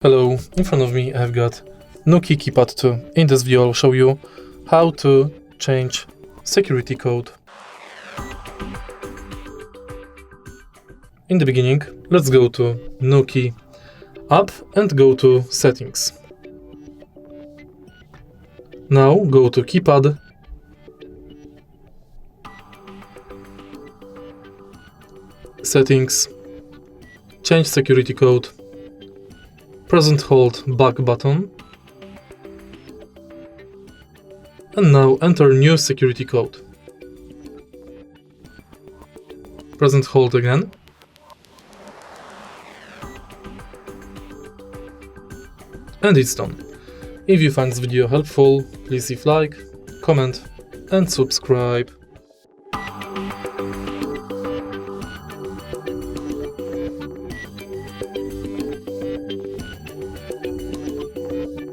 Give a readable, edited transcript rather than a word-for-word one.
Hello, in front of me I've got NUKI Keypad 2. In this video I'll show you how to change security code. In the beginning, let's go to NUKI app and go to settings. Now go to Keypad, settings, change security code, present hold back button, and now enter new security code. Present hold again, and it's done. If you find this video helpful, please leave like, comment and subscribe.